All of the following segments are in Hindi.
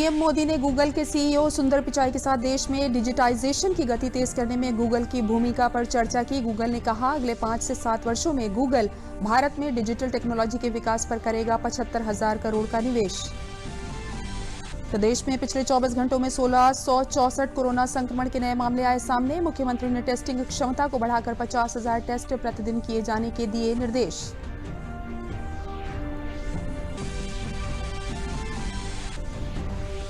पीएम मोदी ने गूगल के सीईओ सुंदर पिचाई के साथ देश में डिजिटाइजेशन की गति तेज करने में गूगल की भूमिका पर चर्चा की। गूगल ने कहा, अगले 5 से 7 वर्षों में गूगल भारत में डिजिटल टेक्नोलॉजी के विकास पर करेगा 75,000 करोड़ का निवेश। प्रदेश में पिछले 24 घंटों में 1664 कोरोना संक्रमण के नए मामले आए सामने। मुख्यमंत्री ने टेस्टिंग क्षमता को बढ़ाकर 50,000 टेस्ट प्रतिदिन किए जाने के दिए निर्देश।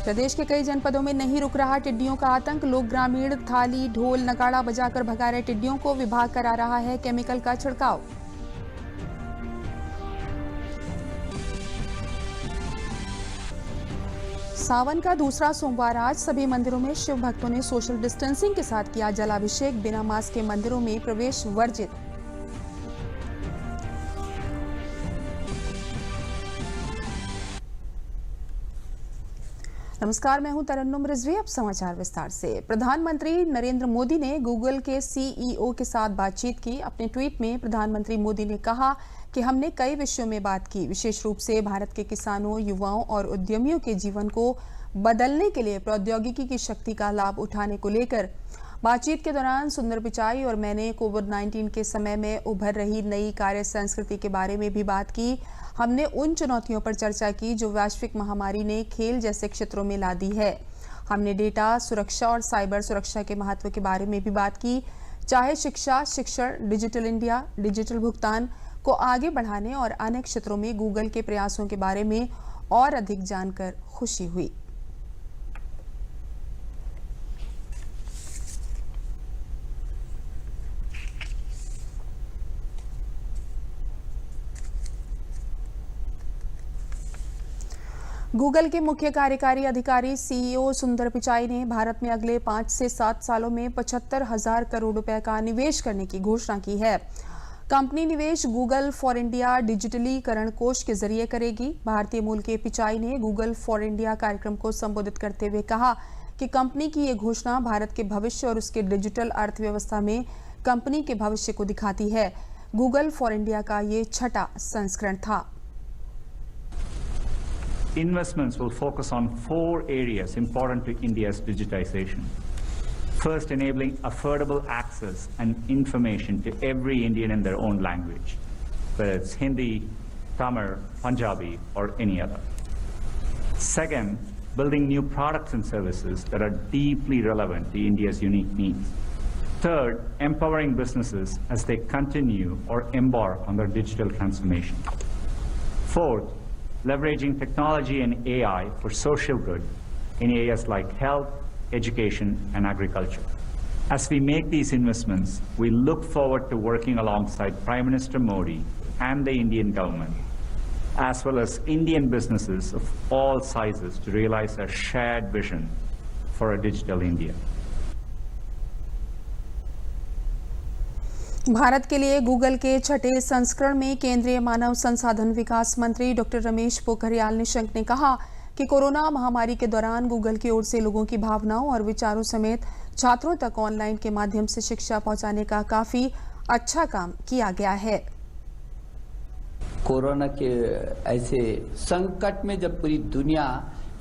प्रदेश के कई जनपदों में नहीं रुक रहा टिड्डियों का आतंक। लोग ग्रामीण थाली ढोल नगाड़ा बजाकर भगा रहे टिड्डियों को। विभाग करा रहा है केमिकल का छिड़काव। सावन का दूसरा सोमवार आज सभी मंदिरों में शिव भक्तों ने सोशल डिस्टेंसिंग के साथ किया जलाभिषेक। बिना मास्क के मंदिरों में प्रवेश वर्जित। नमस्कार, मैं हूं तरन्नुम रिजवी। अब समाचार विस्तार से। प्रधानमंत्री नरेंद्र मोदी ने गूगल के सीईओ के साथ बातचीत की। अपने ट्वीट में प्रधानमंत्री मोदी ने कहा कि हमने कई विषयों में बात की, विशेष रूप से भारत के किसानों, युवाओं और उद्यमियों के जीवन को बदलने के लिए प्रौद्योगिकी की शक्ति का लाभ उठाने को लेकर। बातचीत के दौरान सुंदर पिचाई और मैंने कोविड-19 के समय में उभर रही नई कार्य संस्कृति के बारे में भी बात की। हमने उन चुनौतियों पर चर्चा की जो वैश्विक महामारी ने खेल जैसे क्षेत्रों में ला दी है। हमने डेटा सुरक्षा और साइबर सुरक्षा के महत्व के बारे में भी बात की। चाहे शिक्षा, शिक्षण, डिजिटल इंडिया, डिजिटल भुगतान को आगे बढ़ाने और अन्य क्षेत्रों में गूगल के प्रयासों के बारे में और अधिक जानकर खुशी हुई। गूगल के मुख्य कार्यकारी अधिकारी सीईओ सुंदर पिचाई ने भारत में अगले 5 से 7 सालों में 75,000 करोड़ रुपए का निवेश करने की घोषणा की है। कंपनी निवेश गूगल फॉर इंडिया डिजिटलीकरण कोष के जरिए करेगी। भारतीय मूल के पिचाई ने गूगल फॉर इंडिया कार्यक्रम को संबोधित करते हुए कहा कि कंपनी की ये घोषणा भारत के भविष्य और उसके डिजिटल अर्थव्यवस्था में कंपनी के भविष्य को दिखाती है। गूगल फॉर इंडिया का ये 6वां संस्करण था। Investments will focus on 4 areas important to India's digitization. First, enabling affordable access and information to every Indian in their own language, whether it's Hindi, Tamil, Punjabi, or any other. Second, building new products and services that are deeply relevant to India's unique needs. Third, empowering businesses as they continue or embark on their digital transformation. Fourth, leveraging technology and AI for social good in areas like health, education, and agriculture. As we make these investments, we look forward to working alongside Prime Minister Modi and the Indian government, as well as Indian businesses of all sizes to realize a shared vision for a digital India. Bharat के लिए गूगल के 6ठे संस्करण में केंद्रीय मानव संसाधन विकास मंत्री डॉक्टर रमेश पोखरियाल निशंक ने कहा कि कोरोना महामारी के दौरान गूगल की ओर से लोगों की भावनाओं और विचारों समेत छात्रों तक ऑनलाइन के माध्यम से शिक्षा पहुंचाने का काफी अच्छा काम किया गया है। कोरोना के ऐसे संकट में जब पूरी दुनिया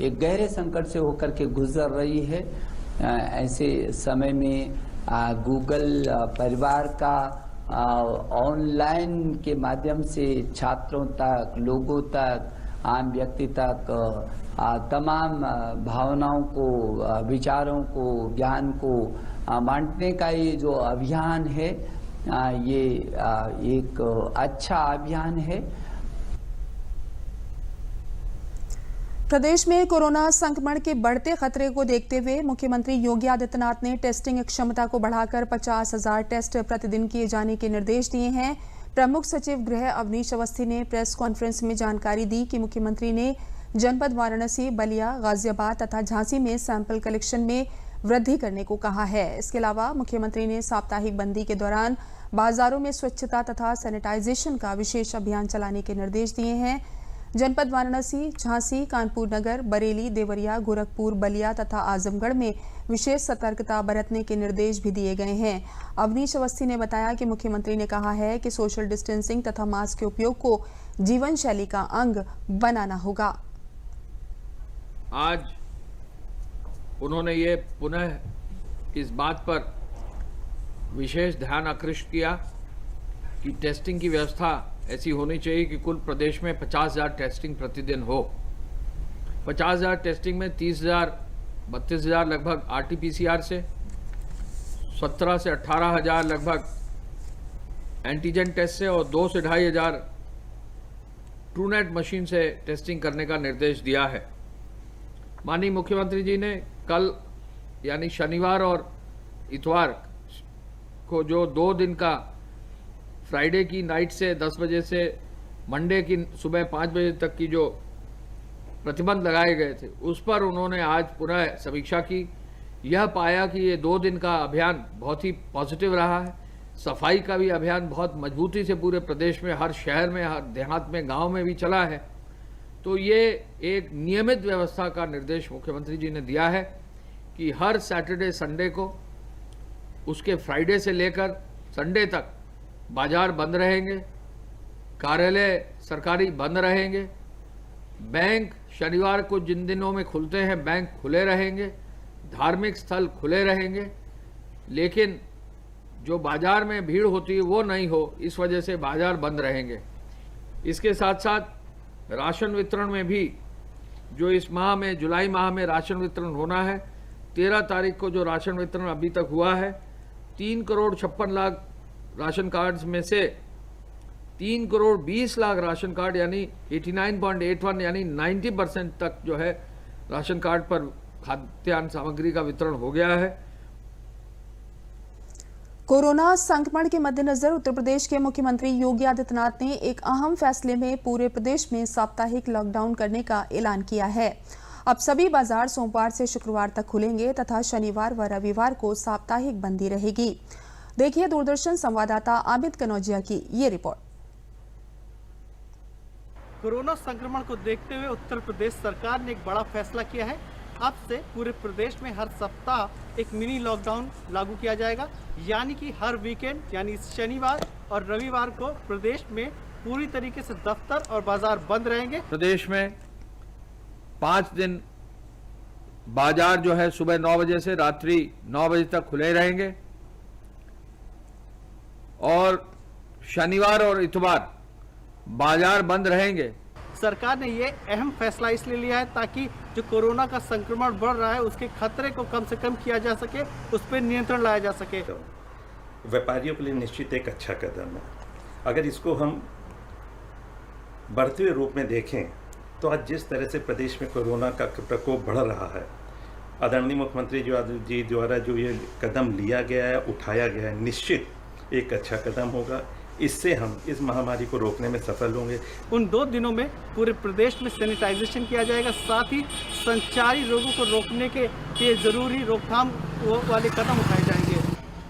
एक गहरे संकट से होकर के गुजर रही है, ऐसे समय में गूगल परिवार का ऑनलाइन के माध्यम से छात्रों तक, लोगों तक, आम व्यक्ति तक तमाम भावनाओं को, विचारों को, ज्ञान को बांटने का ये जो अभियान है, ये एक अच्छा अभियान है। प्रदेश में कोरोना संक्रमण के बढ़ते खतरे को देखते हुए मुख्यमंत्री योगी आदित्यनाथ ने टेस्टिंग क्षमता को बढ़ाकर 50,000 टेस्ट प्रतिदिन किए जाने के निर्देश दिए हैं। प्रमुख सचिव गृह अवनीश अवस्थी ने प्रेस कॉन्फ्रेंस में जानकारी दी कि मुख्यमंत्री ने जनपद वाराणसी, बलिया, गाजियाबाद तथा झांसी में सैंपल कलेक्शन में वृद्धि करने को कहा है। इसके अलावा मुख्यमंत्री ने साप्ताहिक बंदी के दौरान बाजारों में स्वच्छता तथा सैनिटाइजेशन का विशेष अभियान चलाने के निर्देश दिए हैं। जनपद वाराणसी, झांसी, कानपुर नगर, बरेली, देवरिया, गोरखपुर, बलिया तथा आजमगढ़ में विशेष सतर्कता बरतने के निर्देश भी दिए गए हैं। अवनीश अवस्थी ने बताया कि मुख्यमंत्री ने कहा है कि सोशल डिस्टेंसिंग तथा मास्क के उपयोग को जीवन शैली का अंग बनाना होगा। आज उन्होंने ये पुनः इस बात पर विशेष ध्यान आकृष्ट किया कि टेस्टिंग की व्यवस्था ऐसी होनी चाहिए कि कुल प्रदेश में 50,000 टेस्टिंग प्रतिदिन हो। 50,000 टेस्टिंग में 30,000 32,000 लगभग RT-PCR से, 17 से 18,000 लगभग एंटीजन टेस्ट से और 2 से 2,500 ट्रूनेट मशीन से टेस्टिंग करने का निर्देश दिया है। माननीय मुख्यमंत्री जी ने कल यानी शनिवार और इतवार को जो 2 दिन का फ्राइडे की नाइट से 10 बजे से मंडे की सुबह 5 बजे तक की जो प्रतिबंध लगाए गए थे, उस पर उन्होंने आज पुनः समीक्षा की। यह पाया कि ये 2 दिन का अभियान बहुत ही पॉजिटिव रहा है। सफाई का भी अभियान बहुत मजबूती से पूरे प्रदेश में, हर शहर में, हर देहात में, गांव में भी चला है। तो ये एक नियमित व्यवस्था का निर्देश मुख्यमंत्री जी ने दिया है कि हर सैटरडे संडे को, उसके फ्राइडे से लेकर संडे तक बाजार बंद रहेंगे, कार्यालय सरकारी बंद रहेंगे, बैंक शनिवार को जिन दिनों में खुलते हैं बैंक खुले रहेंगे, धार्मिक स्थल खुले रहेंगे, लेकिन जो बाजार में भीड़ होती है वो नहीं हो, इस वजह से बाजार बंद रहेंगे। इसके साथ साथ राशन वितरण में भी जो इस माह में, जुलाई माह में राशन वितरण होना है, 13 तारीख को जो राशन वितरण अभी तक हुआ है, 3,56,00,000 राशन कार्ड्स में से 3,20,00,000 राशन कार्ड यानी 89.81 यानी 90% तक जो है राशन कार्ड पर खाद्यान्न सामग्री का वितरण हो गया है। कोरोना संक्रमण के मद्देनजर उत्तर प्रदेश के मुख्यमंत्री योगी आदित्यनाथ ने एक अहम फैसले में पूरे प्रदेश में साप्ताहिक लॉकडाउन करने का ऐलान किया है। अब सभी बाजार सोमवार से शुक्रवार तक खुलेंगे तथा शनिवार व रविवार को साप्ताहिक बंदी रहेगी। देखिए दूरदर्शन संवाददाता अमित कनौजिया की ये रिपोर्ट। कोरोना संक्रमण को देखते हुए उत्तर प्रदेश सरकार ने एक बड़ा फैसला किया है। अब से पूरे प्रदेश में हर सप्ताह एक मिनी लॉकडाउन लागू किया जाएगा, यानी कि हर वीकेंड यानी शनिवार और रविवार को प्रदेश में पूरी तरीके से दफ्तर और बाजार बंद रहेंगे। प्रदेश में 5 दिन बाजार जो है सुबह 9 बजे से रात्रि 9 बजे तक खुले रहेंगे और शनिवार और इतवार बाजार बंद रहेंगे। सरकार ने ये अहम फैसला इसलिए लिया है ताकि जो कोरोना का संक्रमण बढ़ रहा है उसके खतरे को कम से कम किया जा सके, उस पर नियंत्रण लाया जा सके। तो व्यापारियों के लिए निश्चित एक अच्छा कदम है। अगर इसको हम बढ़ते हुए रूप में देखें तो आज जिस तरह से प्रदेश में कोरोना का प्रकोप बढ़ रहा है, आदरणीय मुख्यमंत्री जी द्वारा जो ये कदम लिया गया है, उठाया गया है, निश्चित एक अच्छा कदम होगा। इससे हम इस महामारी को रोकने में सफल होंगे। उन 2 दिनों में पूरे प्रदेश में सैनिटाइजेशन किया जाएगा, साथ ही संचारी रोगों को रोकने के जरूरी रोकथाम वाले कदम उठाए जाएंगे।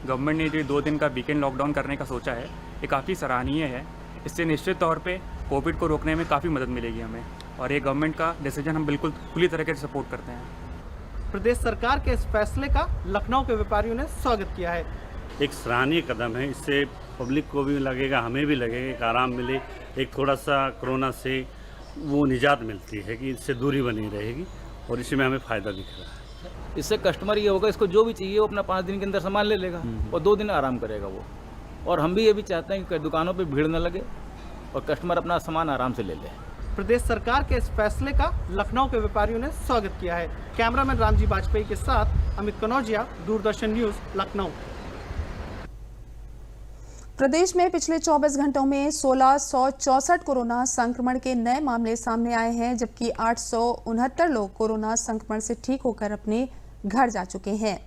गवर्नमेंट ने जो 2 दिन का वीकेंड लॉकडाउन करने का सोचा है, ये काफ़ी सराहनीय है। इससे निश्चित तौर पे कोविड को रोकने में काफ़ी मदद मिलेगी हमें, और ये गवर्नमेंट का डिसीजन हम बिल्कुल खुली तरीके से सपोर्ट करते हैं। प्रदेश सरकार के इस फैसले का लखनऊ के व्यापारियों ने स्वागत किया है। एक सराहनीय कदम है। इससे पब्लिक को भी लगेगा, हमें भी लगेगा कि आराम मिले, एक थोड़ा सा कोरोना से वो निजात मिलती है कि इससे दूरी बनी रहेगी, और इसमें हमें फ़ायदा दिख रहा है। इससे कस्टमर ये होगा, इसको जो भी चाहिए वो अपना 5 दिन के अंदर सामान ले लेगा और 2 दिन आराम करेगा वो। और हम भी ये भी चाहते हैं कि दुकानों पे भीड़ न लगे और कस्टमर अपना सामान आराम से ले ले। प्रदेश सरकार के इस फैसले का लखनऊ के व्यापारियों ने स्वागत किया है। कैमरामैन रामजी वाजपेयी के साथ अमित कनौजिया, दूरदर्शन न्यूज़, लखनऊ। प्रदेश में पिछले 24 घंटों में 1664 कोरोना संक्रमण के नए मामले सामने आए हैं, जबकि 869 लोग कोरोना संक्रमण से ठीक होकर अपने घर जा चुके हैं।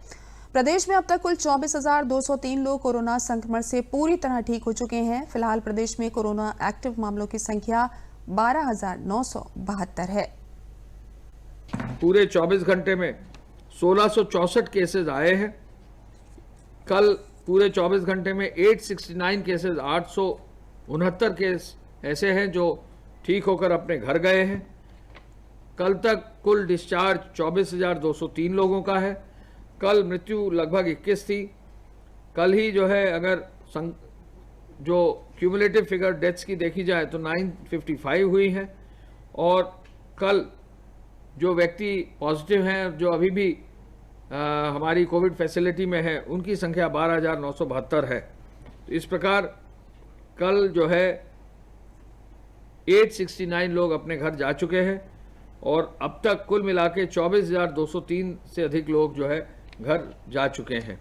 प्रदेश में अब तक कुल 24,203 लोग कोरोना संक्रमण से पूरी तरह ठीक हो चुके हैं। फिलहाल प्रदेश में कोरोना एक्टिव मामलों की संख्या 12,972 है। पूरे 24 घंटे में 1664 केसेस आए हैं। कल पूरे 24 घंटे में 869 केसेस, 869 केस ऐसे हैं जो ठीक होकर अपने घर गए हैं। कल तक कुल डिस्चार्ज 24,203 लोगों का है। कल मृत्यु लगभग 21 थी। कल ही जो है अगर जो क्यूमुलेटिव फिगर डेथ्स की देखी जाए तो 955 हुई है, और कल जो व्यक्ति पॉजिटिव हैं, जो अभी भी हमारी कोविड फैसिलिटी में है उनकी संख्या 12,972 है। तो इस प्रकार कल जो है 869 लोग अपने घर जा चुके हैं और अब तक कुल मिला के 24,203 से अधिक लोग जो है घर जा चुके हैं।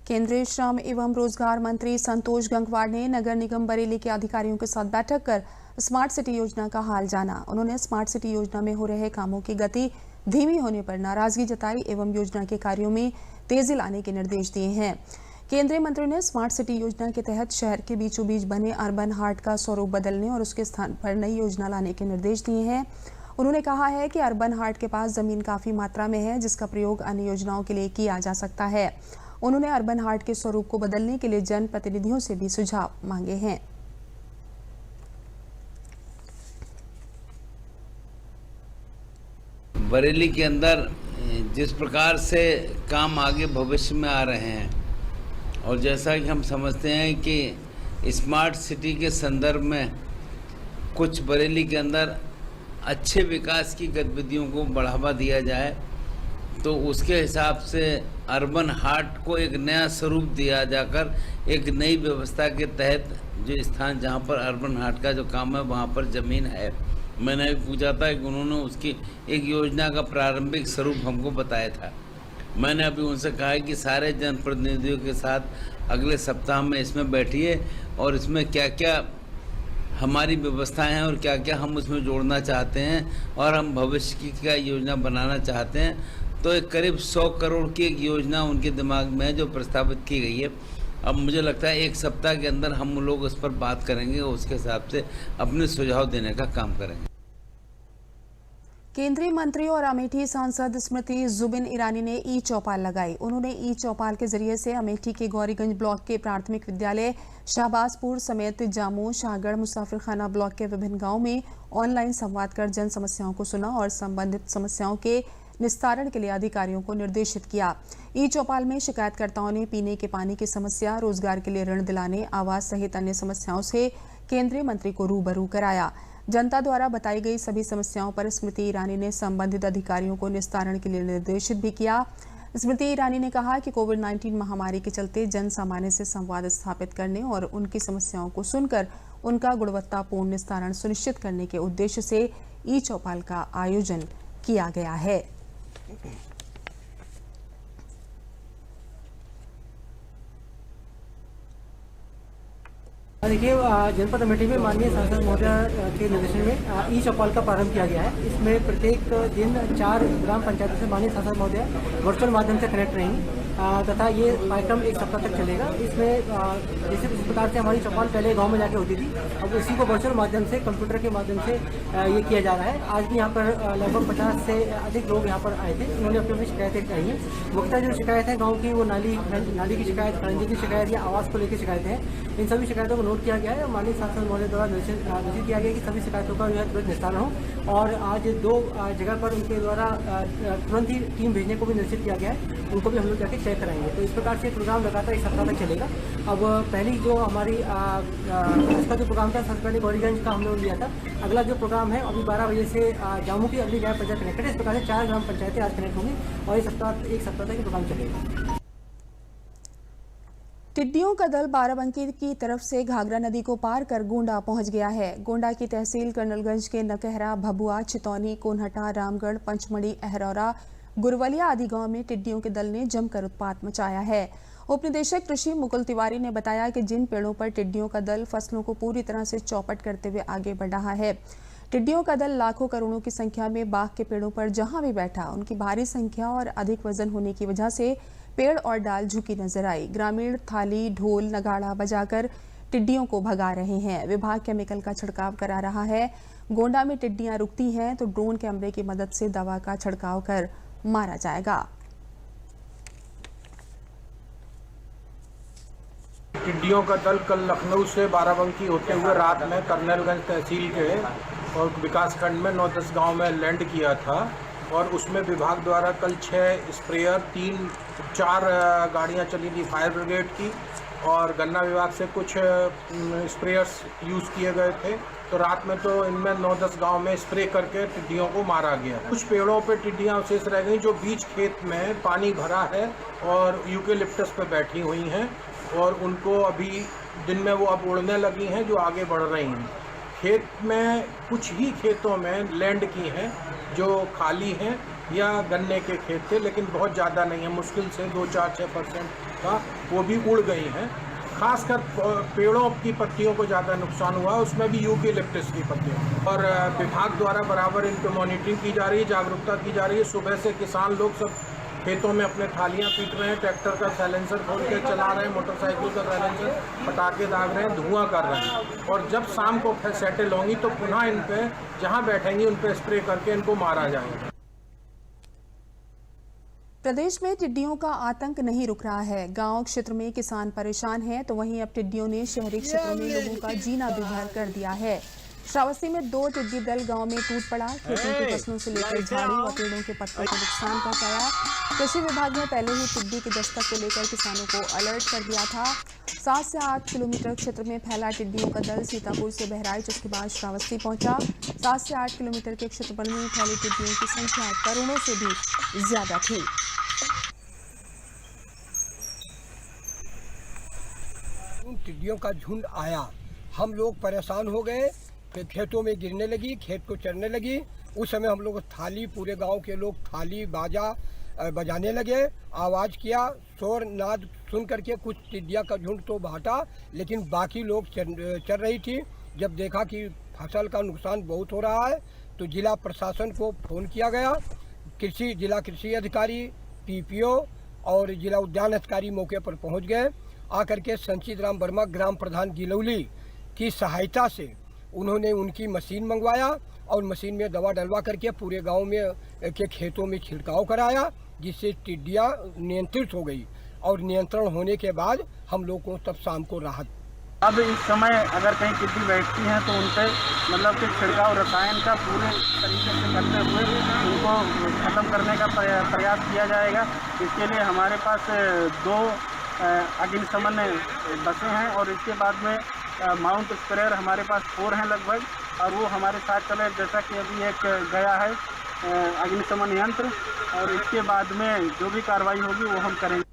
केंद्रीय श्रम एवं रोजगार मंत्री संतोष गंगवार ने नगर निगम बरेली के अधिकारियों के साथ बैठक कर स्मार्ट सिटी योजना का हाल जाना। उन्होंने स्मार्ट सिटी योजना में हो रहे कामों की गति धीमी होने पर नाराजगी जताई एवं योजना के कार्यों में तेजी लाने के निर्देश दिए हैं। केंद्रीय मंत्री ने स्मार्ट सिटी योजना के तहत शहर के बीचों बीच बने अर्बन हार्ट का स्वरूप बदलने और उसके स्थान पर नई योजना लाने के निर्देश दिए हैं। उन्होंने कहा है कि अर्बन हार्ट के पास जमीन काफी मात्रा में है, जिसका प्रयोग अन्य योजनाओं के लिए किया जा सकता है। उन्होंने अर्बन हार्ट के स्वरूप को बदलने के लिए जनप्रतिनिधियों से भी सुझाव मांगे हैं। बरेली के अंदर जिस प्रकार से काम आगे भविष्य में आ रहे हैं और जैसा कि हम समझते हैं कि स्मार्ट सिटी के संदर्भ में कुछ बरेली के अंदर अच्छे विकास की गतिविधियों को बढ़ावा दिया जाए, तो उसके हिसाब से अर्बन हार्ट को एक नया स्वरूप दिया जाकर एक नई व्यवस्था के तहत जो स्थान जहां पर अर्बन हार्ट का जो काम है वहां पर ज़मीन है, मैंने पूछा था कि उन्होंने उसकी एक योजना का प्रारंभिक स्वरूप हमको बताया था। मैंने अभी उनसे कहा है कि सारे जनप्रतिनिधियों के साथ अगले सप्ताह में इसमें बैठिए और इसमें क्या क्या हमारी व्यवस्थाएं हैं और क्या क्या हम उसमें जोड़ना चाहते हैं और हम भविष्य की क्या योजना बनाना चाहते हैं। तो एक करीब 100 करोड़ की एक योजना उनके दिमाग में है जो प्रस्तावित की गई है। अब मुझे लगता है एक सप्ताह के अंदर हम लोग उस पर बात करेंगे और उसके हिसाब से अपने सुझाव देने का काम करेंगे। केंद्रीय मंत्री और अमेठी सांसद स्मृति जुबिन ईरानी ने ई चौपाल लगाई। उन्होंने ई चौपाल के जरिए से अमेठी के गौरीगंज ब्लॉक के प्राथमिक विद्यालय शाहबाजपुर समेत जामू, शाहगढ़, मुसाफिरखाना ब्लॉक के विभिन्न गांवों में ऑनलाइन संवाद कर जन समस्याओं को सुना और संबंधित समस्याओं के निस्तारण के लिए अधिकारियों को निर्देशित किया। ई चौपाल में शिकायतकर्ताओं ने पीने के पानी की समस्या, रोजगार के लिए ऋण दिलाने, आवास सहित अन्य समस्याओं से केंद्रीय मंत्री को रूबरू कराया। जनता द्वारा बताई गई सभी समस्याओं पर स्मृति ईरानी ने संबंधित अधिकारियों को निस्तारण के लिए निर्देशित भी किया। स्मृति ईरानी ने कहा कि कोविड-19 महामारी के चलते जन सामान्य से संवाद स्थापित करने और उनकी समस्याओं को सुनकर उनका गुणवत्तापूर्ण निस्तारण सुनिश्चित करने के उद्देश्य से ई चौपाल का आयोजन किया गया है। देखिए, जनपद अमेठी में माननीय सांसद महोदय के निर्देशन में ई चौपाल का प्रारंभ किया गया है। इसमें प्रत्येक दिन 4 ग्राम पंचायतों से माननीय सांसद महोदय वर्चुअल माध्यम से कनेक्ट रहेंगी तथा ये कार्यक्रम एक सप्ताह तक चलेगा। इसमें जैसे इस प्रकार से हमारी चौपाल पहले गांव में जाके होती थी, अब इसी को वर्चुअल माध्यम से, कंप्यूटर के माध्यम से ये किया जा रहा है। आज भी यहाँ पर लगभग 50 से अधिक लोग यहाँ पर आए थे। उन्होंने अपनी अपनी शिकायतें कही हैं। मुख्यतः जो शिकायत है गाँव की, वो नाली की शिकायत, खरंजे की शिकायत या आवास को लेकर शिकायतें हैं। इन सभी शिकायतों को नोट किया गया है और माननीय सांसद महोदय द्वारा निर्देशित किया गया कि सभी शिकायतों का जो है तुरंत निस्तारण हो। और आज 2 जगह पर उनके द्वारा तुरंत ही टीम भेजने को भी निर्देशित किया गया है। उनको भी हम लोग जाके चेक कराएंगे। तो इस प्रकार से प्रोग्राम लगातार 1 सप्ताह तक चलेगा। अब पहली जो हमारी इसका जो प्रोग्राम था, सबसे पहले गौरीगंज का हमने लिया था। अगला जो प्रोग्राम है अभी 12 बजे से जामू की अगली ग्राम पंचायत कनेक्टेड। इस प्रकार से 4 ग्राम पंचायतें आज कनेक्ट होंगी और 1 सप्ताह तक ये प्रोग्राम चलेगा। टिड्डियों का दल बाराबंकी की तरफ से घाघरा नदी को पार कर गोंडा पहुंच गया है। गोंडा की तहसील कर्नलगंज के नकहरा, भभुआ, चितौनी, कोनहटा, रामगढ़, पंचमढ़ी, अहरौरा, गुरवलिया आदि गांव में टिड्डियों के दल ने जमकर उत्पात मचाया है। उप निदेशक कृषि मुकुल तिवारी ने बताया कि जिन पेड़ों पर टिड्डियों का दल फसलों को पूरी तरह से चौपट करते हुए आगे बढ़ रहा है, टिड्डियों का दल लाखों करोड़ों की संख्या में बाघ के पेड़ों पर जहां भी बैठा, उनकी भारी संख्या और अधिक वजन होने की वजह से पेड़ और डाल झुकी नजर आई। ग्रामीण थाली, ढोल, नगाड़ा बजाकर टिड्डियों को भगा रहे हैं। विभाग केमिकल का छिड़काव करा रहा है। गोंडा में टिड्डियां रुकती हैं तो ड्रोन कैमरे की मदद से दवा का छिड़काव कर मारा जाएगा। टिड्डियों का दल कल लखनऊ से बाराबंकी होते हुए रात में कर्नलगंज तहसील के और विकासखंड में 9-10 गांव में लैंड किया था और उसमें विभाग द्वारा कल 6 स्प्रेयर, 3-4 गाड़ियां चली थी फायर ब्रिगेड की और गन्ना विभाग से कुछ स्प्रेयर्स यूज़ किए गए थे तो रात में तो इनमें 9-10 गांव में स्प्रे करके टिड्डियों को मारा गया। कुछ पेड़ों पे टिड्डियां अवशेष रह गई जो बीच खेत में पानी भरा है और यूकेलिप्टस पे बैठी हुई हैं और उनको अभी दिन में वो अब उड़ने लगी हैं जो आगे बढ़ रही हैं। खेत में कुछ ही खेतों में लैंड की हैं जो खाली हैं या गन्ने के खेत थे, लेकिन बहुत ज़्यादा नहीं है, मुश्किल से 2-4-6% का वो भी उड़ गई हैं। खासकर पेड़ों की पत्तियों को ज़्यादा नुकसान हुआ, उसमें भी यूकेलिप्टस की पत्तियों। और विभाग द्वारा बराबर इन पर मॉनिटरिंग की जा रही है, जागरूकता की जा रही है। सुबह से किसान लोग सब खेतों में अपने थालियां पीट रहे हैं, ट्रैक्टर का साइलेंसर खोल के चला रहे हैं, मोटरसाइकिल का साइलेंसर, पटाखे दाग रहे हैं, धुआं कर रहे हैं। और जब शाम को फिर सेटल होंगी तो पुनः इन पे जहाँ बैठेंगी उन पे स्प्रे करके इनको मारा जाएगा। प्रदेश में टिड्डियों का आतंक नहीं रुक रहा है। गांव क्षेत्र में किसान परेशान हैं, तो वहीं अब टिड्डियों ने शहरी क्षेत्रों में लोगों का जीना दुभर कर दिया है। श्रावस्ती में 2 टिड्डी दल गांव में टूट पड़ा, खेतों की फसलों से लेकर झाड़ी व पेड़ों के पत्तों को नुकसान पहुंचाया। कृषि विभाग ने पहले ही टिड्डी की दस्तक को लेकर किसानों को अलर्ट कर दिया था। 7 से 8 किलोमीटर क्षेत्र में फैला टिड्डियों का दल सीतापुर से बहराइच, उसके बाद श्रावस्ती पहुंचा। 7 से 8 किलोमीटर के क्षेत्रफल में फैली टिड्डियों की संख्या करोड़ों से भी ज्यादा थी। टिड्डियों का झुंड आया, हम लोग परेशान हो गए, फिर खेतों में गिरने लगी, खेत को चरने लगी। उस समय हम लोग थाली, पूरे गांव के लोग थाली बाजा बजाने लगे, आवाज़ किया, शोर नाद सुन करके कुछ टिड्डिया का झुंड तो भाटा, लेकिन बाकी लोग चर रही थी। जब देखा कि फसल का नुकसान बहुत हो रहा है तो जिला प्रशासन को फ़ोन किया गया। जिला कृषि अधिकारी, PPO और जिला उद्यान अधिकारी मौके पर पहुंच गए। आकर के संचित राम वर्मा ग्राम प्रधान गिलौली की सहायता से उन्होंने उनकी मशीन मंगवाया और मशीन में दवा डलवा करके पूरे गांव में के खेतों में छिड़काव कराया, जिससे टिड्डियां नियंत्रित हो गई। और नियंत्रण होने के बाद हम लोग को तब शाम को राहत। अब इस समय अगर कहीं टिड्डी बैठती हैं तो उन पर मतलब कि छिड़काव रसायन का पूरे तरीके से करते हुए उनको ख़त्म करने का प्रयास किया जाएगा। इसके लिए हमारे पास 2 अग्निशमन बसें हैं और इसके बाद में माउंट स्प्रेयर हमारे पास 4 हैं लगभग, और वो हमारे साथ चले। जैसा कि अभी एक गया है अग्निशमन यंत्र, और इसके बाद में जो भी कार्रवाई होगी वो हम करेंगे।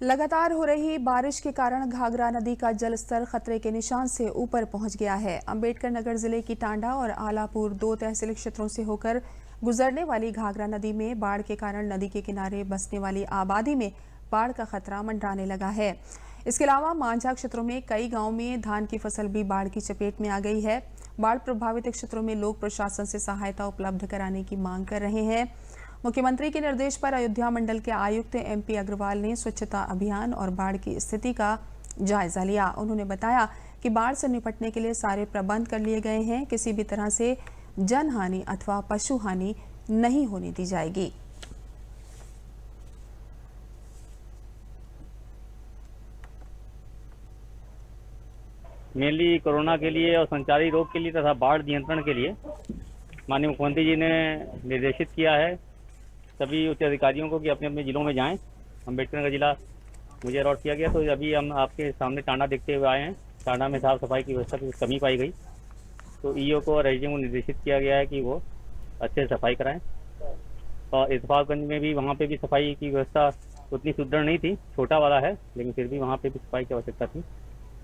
लगातार हो रही बारिश के कारण घाघरा नदी का जलस्तर खतरे के निशान से ऊपर पहुंच गया है। अंबेडकर नगर जिले की टांडा और आलापुर 2 तहसील क्षेत्रों से होकर गुजरने वाली घाघरा नदी में बाढ़ के कारण नदी के किनारे बसने वाली आबादी में बाढ़ का खतरा मंडराने लगा है। इसके अलावा मांझा क्षेत्रों में कई गांवों में धान की फसल भी बाढ़ की चपेट में आ गई है। बाढ़ प्रभावित क्षेत्रों में लोग प्रशासन से सहायता उपलब्ध कराने की मांग कर रहे हैं। मुख्यमंत्री के निर्देश पर अयोध्या मंडल के आयुक्त MP अग्रवाल ने स्वच्छता अभियान और बाढ़ की स्थिति का जायजा लिया। उन्होंने बताया कि बाढ़ से निपटने के लिए सारे प्रबंध कर लिए गए हैं, किसी भी तरह से जनहानि अथवा पशु हानि नहीं होने दी जाएगी। मेनली कोरोना के लिए और संचारी रोग के लिए तथा बाढ़ नियंत्रण के लिए माननीय मुख्यमंत्री जी ने निर्देशित किया है सभी उच्च अधिकारियों को कि अपने अपने जिलों में जाएं। अम्बेडकर नगर जिला मुझे अलॉट किया गया, तो अभी हम आपके सामने टांडा देखते हुए आए हैं। टांडा में साफ सफाई की व्यवस्था की कमी पाई गई, तो EO को और SDM को निर्देशित किया गया है कि वो अच्छे से सफाई कराएं। और इतफाकगंज में भी वहाँ पे भी सफाई की व्यवस्था उतनी सुदृढ़ नहीं थी, छोटा वाला है, लेकिन फिर भी वहाँ पे भी सफाई की आवश्यकता थी।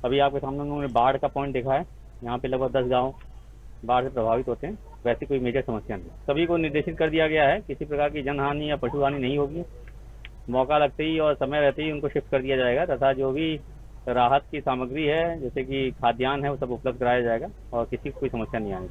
अभी आपके सामने उन्होंने बाढ़ का पॉइंट देखा है, यहाँ पे लगभग 10 गांव बाढ़ से प्रभावित होते हैं। वैसे कोई मेजर समस्या नहीं। सभी को निर्देशित कर दिया गया है किसी प्रकार की जनहानि या पशु हानि नहीं होगी। मौका लगते ही और समय रहते ही उनको शिफ्ट कर दिया जाएगा तथा जो भी राहत की सामग्री है जैसे कि खाद्यान्न है वो सब उपलब्ध कराया जाएगा और किसी को कोई समस्या नहीं आनी।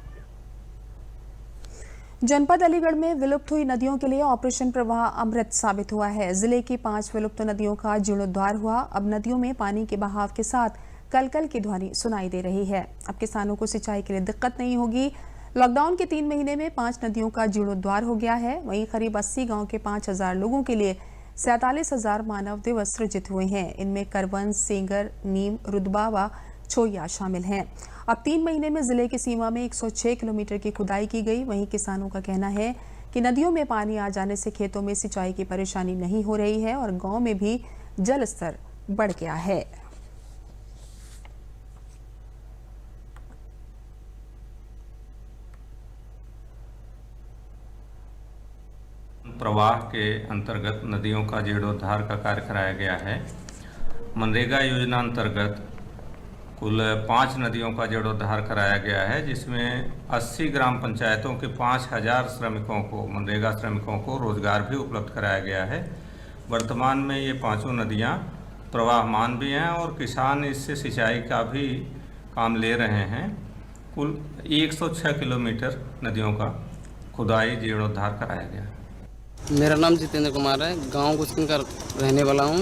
जनपद अलीगढ़ में विलुप्त हुई नदियों के लिए ऑपरेशन प्रवाह अमृत साबित हुआ है। जिले की 5 विलुप्त नदियों का जीर्णोद्धार हुआ। अब नदियों में पानी के बहाव के साथ कलकल की ध्वनि सुनाई दे रही है। अब किसानों को सिंचाई के लिए दिक्कत नहीं होगी। लॉकडाउन के 3 महीने में 5 नदियों का जीर्णोद्धार हो गया है। वहीं करीब 80 गांव के 5000 लोगों के लिए 47,000 मानव दिवस सृजित हुए हैं। इनमें करवन, सेंगर, नीम, रुदबा व छोया शामिल हैं। अब 3 महीने में जिले की सीमा में 106 किलोमीटर की खुदाई की गई। वहीं किसानों का कहना है कि नदियों में पानी आ जाने से खेतों में सिंचाई की परेशानी नहीं हो रही है और गाँव में भी जल स्तर बढ़ गया है। प्रवाह के अंतर्गत नदियों का जीर्णोद्धार का कार्य कराया गया है। मनरेगा योजना अंतर्गत कुल 5 नदियों का जीर्णोद्धार कराया गया है, जिसमें 80 ग्राम पंचायतों के 5000 श्रमिकों को, मनरेगा श्रमिकों को रोजगार भी उपलब्ध कराया गया है। वर्तमान में ये 5 नदियाँ प्रवाहमान भी हैं और किसान इससे सिंचाई का भी काम ले रहे हैं। कुल 106 किलोमीटर नदियों का खुदाई जीर्णोद्धार कराया गया। मेरा नाम जितेंद्र कुमार है, गांव गुस्किन का रहने वाला हूं।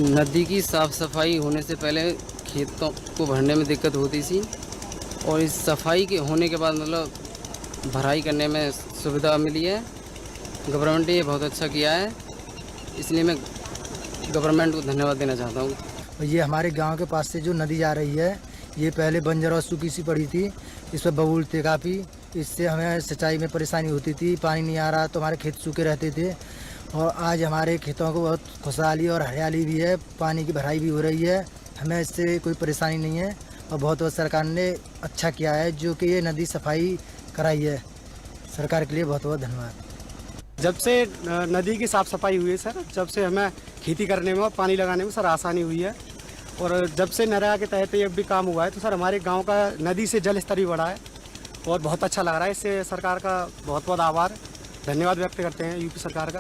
नदी की साफ़ सफाई होने से पहले खेतों को भरने में दिक्कत होती थी और इस सफाई के होने के बाद मतलब भराई करने में सुविधा मिली है। गवर्नमेंट ने ये बहुत अच्छा किया है, इसलिए मैं गवर्नमेंट को धन्यवाद देना चाहता हूँ। ये हमारे गांव के पास से जो नदी जा रही है, ये पहले बंजर और सूखी सी पड़ी थी, इस पर बबूल थे काफ़ी, इससे हमें सिंचाई में परेशानी होती थी, पानी नहीं आ रहा तो हमारे खेत सूखे रहते थे। और आज हमारे खेतों को बहुत खुशहाली और हरियाली भी है, पानी की भराई भी हो रही है, हमें इससे कोई परेशानी नहीं है और बहुत सरकार ने अच्छा किया है जो कि ये नदी सफाई कराई है। सरकार के लिए बहुत बहुत धन्यवाद। जब से नदी की साफ़ सफाई हुई है सर, जब से हमें खेती करने में और पानी लगाने में सर आसानी हुई है और जब से नरेगा के तहत ये भी काम हुआ है तो सर हमारे गांव का नदी से जल स्तर भी बढ़ा है और बहुत अच्छा लग रहा है। इससे सरकार का बहुत बहुत आभार, धन्यवाद व्यक्त करते हैं यूपी सरकार का।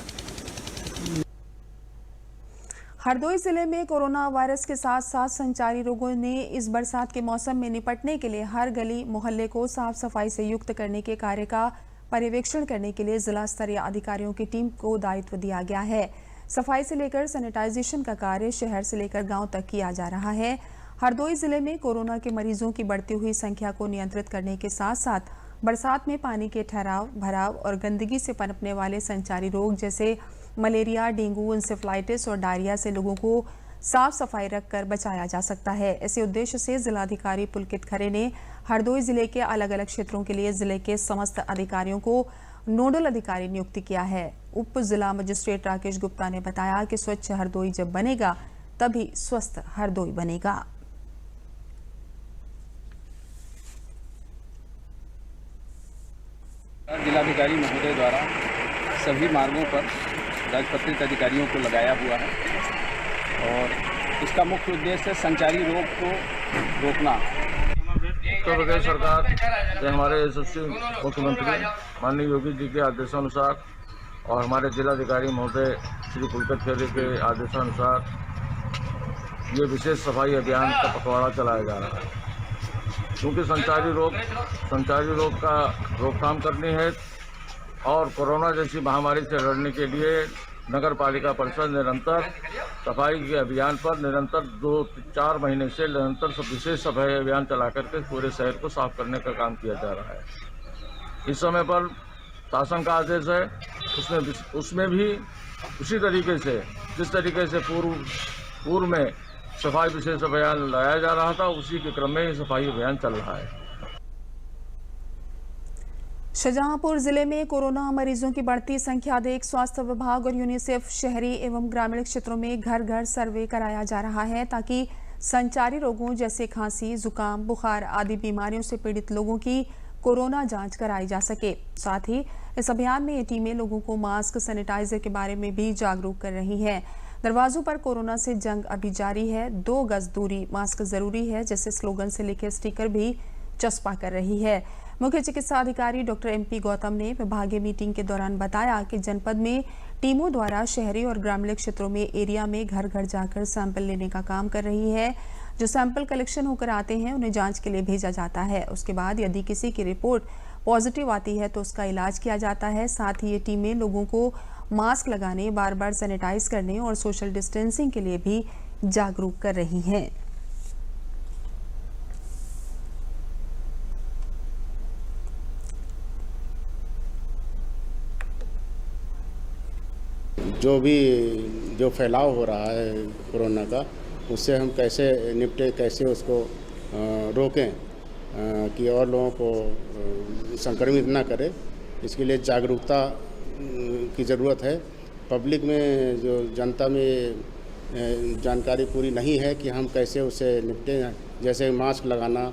हरदोई जिले में कोरोना वायरस के साथ साथ संचारी रोगों ने इस बरसात के मौसम में निपटने के लिए हर गली मोहल्ले को साफ सफाई से युक्त करने के कार्य का पर्यवेक्षण करने के लिए जिला स्तरीय अधिकारियों की टीम को दायित्व दिया गया है। सफाई से लेकर सैनिटाइजेशन का कार्य शहर से लेकर गांव तक किया जा रहा है। हरदोई जिले में कोरोना के मरीजों की बढ़ती हुई संख्या को नियंत्रित करने के साथ साथ बरसात में पानी के ठहराव, भराव और गंदगी से पनपने वाले संचारी रोग जैसे मलेरिया, डेंगू, इंसेफ्लाइटिस और डायरिया से लोगों को साफ सफाई रखकर बचाया जा सकता है। इसी उद्देश्य से जिलाधिकारी पुलकित खरे ने हरदोई जिले के अलग अलग क्षेत्रों के लिए जिले के समस्त अधिकारियों को नोडल अधिकारी नियुक्त किया है। उप जिला मजिस्ट्रेट राकेश गुप्ता ने बताया कि स्वच्छ हरदोई जब बनेगा तभी स्वस्थ हरदोई बनेगा। जिलाधिकारी महोदय द्वारा सभी मार्गों पर राजपत्रित अधिकारियों को लगाया हुआ है और इसका मुख्य उद्देश्य संचारी रोग को रोकना। उत्तर प्रदेश सरकार के हमारे यशस्वी मुख्यमंत्री माननीय योगी जी के आदेशानुसार और हमारे जिलाधिकारी महोदय श्री पुलकित खरे के आदेशानुसार ये विशेष सफाई अभियान का पखवाड़ा चलाया जा रहा है। क्योंकि संचारी रोग का रोकथाम करनी है और कोरोना जैसी महामारी से लड़ने के लिए नगर पालिका परिषद निरंतर सफाई के अभियान पर निरंतर 2-4 महीने से निरंतर विशेष सफाई अभियान चला करके पूरे शहर को साफ करने का काम किया जा रहा है। इस समय पर शासन का आदेश है, उसमें भी उसी तरीके से जिस तरीके से पूर्व में सफाई विशेष अभियान लाया जा रहा था, उसी के क्रम में सफाई अभियान चल रहा है। शाहजहांपुर जिले में कोरोना मरीजों की बढ़ती संख्या देख स्वास्थ्य विभाग और यूनिसेफ शहरी एवं ग्रामीण क्षेत्रों में घर घर सर्वे कराया जा रहा है ताकि संचारी रोगों जैसे खांसी, जुकाम, बुखार आदि बीमारियों से पीड़ित लोगों की कोरोना जांच कराई जा सके। साथ ही इस अभियान में ये टीमें लोगों को मास्क, सैनिटाइजर के बारे में भी जागरूक कर रही हैं। दरवाजों पर कोरोना से जंग अभी जारी है, 2 गज दूरी, मास्क जरूरी है जैसे स्लोगन से लिखे स्टिकर भी चस्पा कर रही है। मुख्य चिकित्सा अधिकारी डॉक्टर MP गौतम ने विभागीय मीटिंग के दौरान बताया कि जनपद में टीमों द्वारा शहरी और ग्रामीण क्षेत्रों में एरिया में घर घर जाकर सैंपल लेने का काम कर रही है। जो सैंपल कलेक्शन होकर आते हैं उन्हें जांच के लिए भेजा जाता है। उसके बाद यदि किसी की रिपोर्ट पॉजिटिव आती है तो उसका इलाज किया जाता है। साथ ही ये टीमें लोगों को मास्क लगाने, बार बार सैनिटाइज करने और सोशल डिस्टेंसिंग के लिए भी जागरूक कर रही हैं। जो फैलाव हो रहा है कोरोना का, उससे हम कैसे निपटें, कैसे उसको रोकें कि और लोगों को संक्रमित ना करें, इसके लिए जागरूकता की ज़रूरत है। पब्लिक में जो जनता में जानकारी पूरी नहीं है कि हम कैसे उससे निपटें, जैसे मास्क लगाना,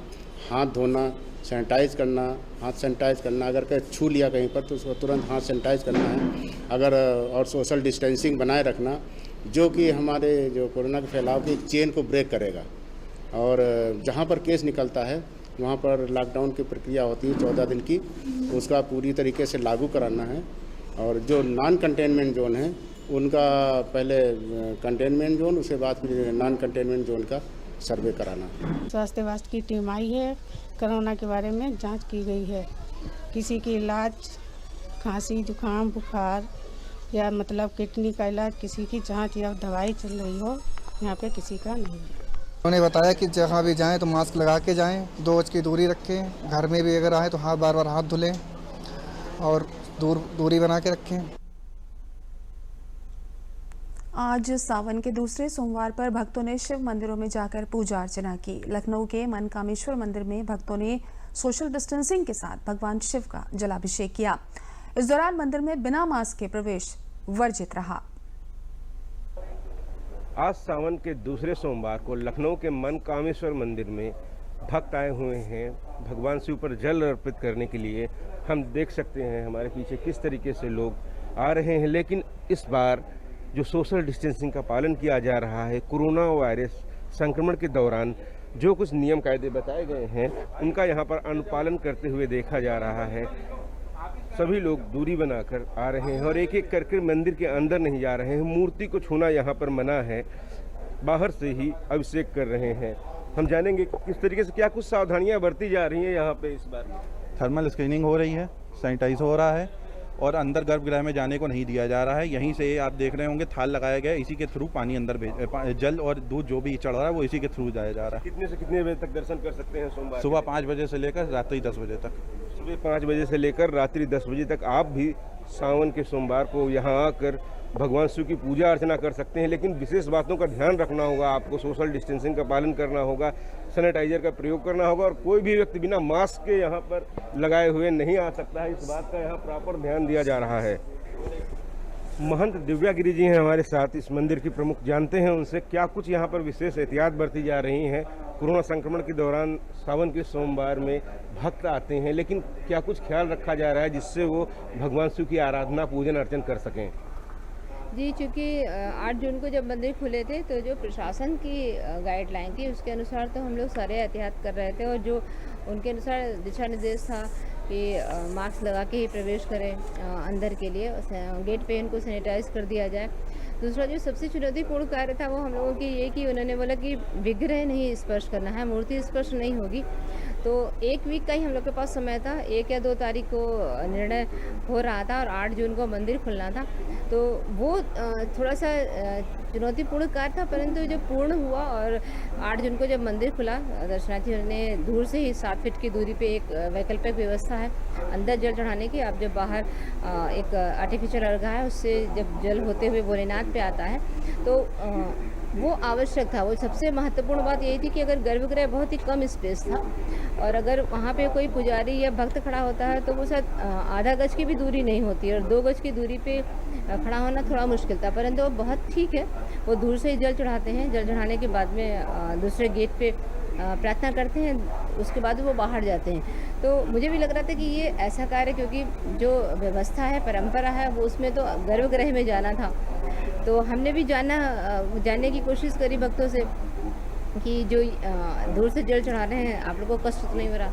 हाथ धोना, सैनिटाइज करना, हाथ सैनिटाइज करना, अगर कहीं छू लिया कहीं पर तो उसको तुरंत हाथ सैनिटाइज करना है, अगर और सोशल डिस्टेंसिंग बनाए रखना, जो कि हमारे जो कोरोना के फैलाव की चेन को ब्रेक करेगा। और जहाँ पर केस निकलता है वहाँ पर लॉकडाउन की प्रक्रिया होती है 14 दिन की, उसका पूरी तरीके से लागू कराना है। और जो नॉन कंटेनमेंट जोन है उनका पहले कंटेनमेंट जोन, उसके बाद फिर नॉन कंटेनमेंट जोन का सर्वे कराना। स्वास्थ्य विभाग की टीम आई है, कोरोना के बारे में जांच की गई है। किसी की इलाज खांसी, जुकाम, बुखार या मतलब किडनी का इलाज, किसी की जांच या दवाई चल रही हो, यहाँ पे किसी का नहीं है। उन्होंने बताया कि जहाँ भी जाएं तो मास्क लगा के जाएं, 2 गज की दूरी रखें, घर में भी अगर आए तो बार बार हाथ धुलें और दूरी बना के रखें। आज सावन के दूसरे सोमवार पर भक्तों ने शिव मंदिरों में जाकर पूजा अर्चना की। लखनऊ के मनकामेश्वर मंदिर में भक्तों ने सोशल डिस्टेंसिंग के साथ भगवान शिव का जलाभिषेक किया। इस दौरान मंदिर में बिना मास्क के प्रवेश वर्जित रहा। आज सावन के दूसरे सोमवार को लखनऊ के मनकामेश्वर मंदिर में भक्त आए हुए हैं भगवान शिव पर जल अर्पित करने के लिए। हम देख सकते हैं हमारे पीछे किस तरीके से लोग आ रहे हैं, लेकिन इस बार जो सोशल डिस्टेंसिंग का पालन किया जा रहा है, कोरोना वायरस संक्रमण के दौरान जो कुछ नियम कायदे बताए गए हैं उनका यहाँ पर अनुपालन करते हुए देखा जा रहा है। सभी लोग दूरी बनाकर आ रहे हैं और एक एक करके मंदिर के अंदर नहीं जा रहे हैं। मूर्ति को छूना यहाँ पर मना है, बाहर से ही अभिषेक कर रहे हैं। हम जानेंगे किस तरीके से क्या कुछ सावधानियाँ बरती जा रही हैं यहाँ पे। इस बार थर्मल स्क्रीनिंग हो रही है, सैनिटाइज हो रहा है और अंदर गर्भगृह में जाने को नहीं दिया जा रहा है। यहीं से आप देख रहे होंगे थाल लगाया गया है, इसी के थ्रू पानी अंदर जल और दूध जो भी चढ़ रहा है वो इसी के थ्रू जाया जा रहा है। कितने से कितने बजे तक दर्शन कर सकते हैं सोमवार? सुबह 5 बजे से लेकर रात्रि 10 बजे तक। सुबह 5 बजे से लेकर रात्रि 10 बजे तक आप भी सावन के सोमवार को यहाँ आकर भगवान शिव की पूजा अर्चना कर सकते हैं। लेकिन विशेष बातों का ध्यान रखना होगा, आपको सोशल डिस्टेंसिंग का पालन करना होगा, सैनिटाइजर का प्रयोग करना होगा और कोई भी व्यक्ति बिना मास्क के यहाँ पर लगाए हुए नहीं आ सकता है। इस बात का यहाँ प्रॉपर ध्यान दिया जा रहा है। महंत दिव्यागिरी जी हैं हमारे साथ, इस मंदिर की प्रमुख, जानते हैं उनसे क्या कुछ यहाँ पर विशेष एहतियात बरती जा रही हैं। कोरोना संक्रमण के दौरान सावन के सोमवार में भक्त आते हैं, लेकिन क्या कुछ ख्याल रखा जा रहा है जिससे वो भगवान शिव की आराधना पूजन अर्चन कर सकें? जी, चूँकि 8 जून को जब मंदिर खुले थे तो जो प्रशासन की गाइडलाइन थी उसके अनुसार तो हम लोग सारे एहतियात कर रहे थे और जो उनके अनुसार दिशा निर्देश था कि मास्क लगा के ही प्रवेश करें अंदर के लिए, गेट पे इनको सैनिटाइज कर दिया जाए। दूसरा जो सबसे चुनौतीपूर्ण कार्य था वो हम लोगों की ये कि उन्होंने बोला कि विग्रह नहीं स्पर्श करना है, मूर्ति स्पर्श नहीं होगी। तो 1 वीक का ही हम लोग के पास समय था, 1 या 2 तारीख को निर्णय हो रहा था और 8 जून को मंदिर खुलना था। तो वो थोड़ा सा चुनौतीपूर्ण कार्य था, परंतु जब पूर्ण हुआ और 8 जून को जब मंदिर खुला, दर्शनार्थियों ने दूर से ही 7 फीट की दूरी पे एक वैकल्पिक व्यवस्था है अंदर जल चढ़ाने की। आप जब बाहर एक आर्टिफिशियल अर्घा है उससे जब जल होते हुए भोलेनाथ पे आता है तो वो आवश्यक था। वो सबसे महत्वपूर्ण बात यही थी कि अगर गर्भगृह बहुत ही कम स्पेस था और अगर वहाँ पे कोई पुजारी या भक्त खड़ा होता है तो वो शायद आधा गज की भी दूरी नहीं होती और 2 गज की दूरी पे खड़ा होना थोड़ा मुश्किल था, परंतु वो बहुत ठीक है। वो दूर से ही जल चढ़ाते हैं, जल चढ़ाने के बाद में दूसरे गेट पे प्रार्थना करते हैं, उसके बाद वो बाहर जाते हैं। तो मुझे भी लग रहा था कि ये ऐसा कार्य, क्योंकि जो व्यवस्था है, परंपरा है, वो उसमें तो गर्भगृह में जाना था। तो हमने भी जानने की कोशिश करी भक्तों से कि जो दूर से जल चढ़ा रहे हैं आप लोगों को कष्ट तो नहीं हो रहा।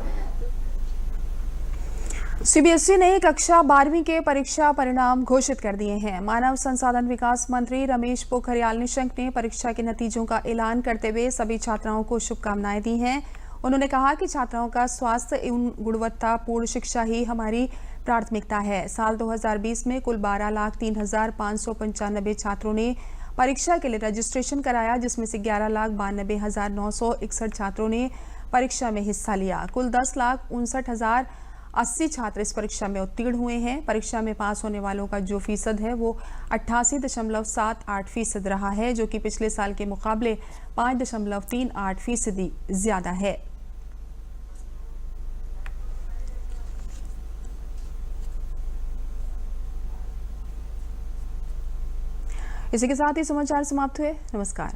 सीबीएसई ने कक्षा 12वीं के परीक्षा परिणाम घोषित कर दिए हैं। मानव संसाधन विकास मंत्री रमेश पोखरियाल निशंक ने परीक्षा के नतीजों का ऐलान करते हुए सभी छात्राओं को शुभकामनाएं दी हैं। उन्होंने कहा कि छात्राओं का स्वास्थ्य एवं गुणवत्तापूर्ण शिक्षा ही हमारी प्राथमिकता है। साल 2020 में कुल 12,03,595 छात्रों ने परीक्षा के लिए रजिस्ट्रेशन कराया, जिसमें से 11,92,961 छात्रों ने परीक्षा में हिस्सा लिया। कुल 10,59,080 छात्र इस परीक्षा में उत्तीर्ण हुए हैं। परीक्षा में पास होने वालों का जो फीसद है वो 88.78% रहा है, जो कि पिछले साल के मुकाबले 5.38% ज्यादा है। इसी के साथ ही समाचार समाप्त हुए। नमस्कार।